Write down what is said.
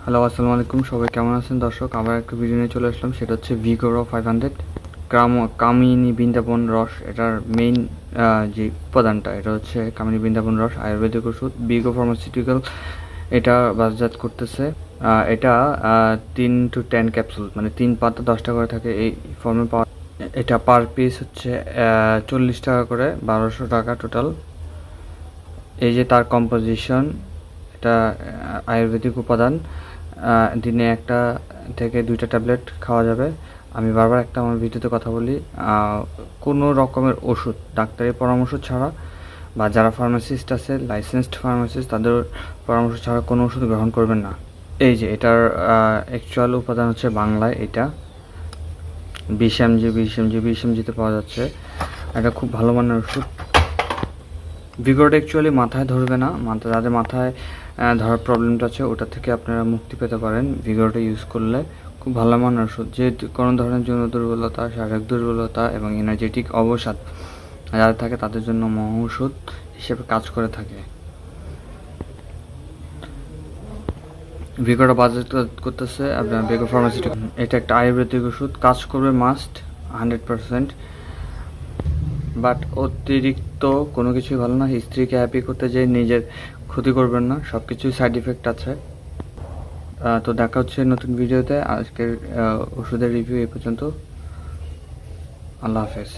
Hello, আসসালামু আলাইকুম। সবাই কেমন আছেন দর্শক? আবার একটা ভিডিও নিয়ে চলে আসলাম, সেটা হচ্ছে ভিগোরো 500 কামিনী বৃন্দাবন রস। এটার মেইন যে উপাদানটা, এটা হচ্ছে কামিনী বৃন্দাবন রস, আয়ুর্বেদিক ওষুধ। ভিগো ফার্মাসিউটিক্যাল এটা বাজারজাত করতেছে। এটা 3 to 10 ক্যাপসুল, মানে 3 পাতা 10 টাকা করে থাকে এই ফর্মে পাওয়া। এটা পার পিস হচ্ছে 40 টাকা করে, 1200 টাকা টোটাল। এই যে তার কম্পোজিশন, এটা আয়ুর্বেদিক উপাদান। দিনে 1 থেকে 2টা ট্যাবলেট খাওয়া যাবে। আমি বারবার আমার ভিডিওতে কথা বলি, কোনো রকমের ওষুধ ডাক্তারি পরামর্শ ছাড়া, বা যারা ফার্মাসিস্ট আছে, লাইসেন্সড ফার্মাসিস্ট, তাদের পরামর্শ ছাড়া কোনো ওষুধ গ্রহণ করবেন না। এই যে এটার অ্যাকচুয়াল উপাদান হচ্ছে বাংলায় এটা 20 mg তে পাওয়া যাচ্ছে। এটা খুব ভালো মানের ওষুধ। ভিগোরটা অ্যাকচুয়ালি মাথায় ধরবে না, যাদের মাথায় ধরার প্রবলেমটা আছে, ওটা থেকে আপনারা মুক্তি পেতে পারেন ভিগোরটা ইউজ করলে। খুব ভালো মানের ওষুধ, যে কোনো ধরনের যৌন দুর্বলতা, শারীরিক দুর্বলতা এবং এনার্জেটিক অবসাদ যাদের থাকে, তাদের জন্য মহা ওষুধ হিসেবে কাজ করে থাকে। ভিগোরটা বাজার করতেছে আপনার ভিগো ফার্মাসিউটিক্যাল। এটা একটা আয়ুর্বেদিক ওষুধ, কাজ করবে মাস্ট 100%। বাট অতিরিক্ত কোনো কিছুই ভালো না। স্ত্রীকে হ্যাপি করতে যেয়ে নিজের ক্ষতি করবেন না, সব কিছুই সাইড ইফেক্ট আছে। তো দেখা হচ্ছে নতুন ভিডিওতে। আজকের ওষুধের রিভিউ এই পর্যন্ত। আল্লাহ হাফেজ।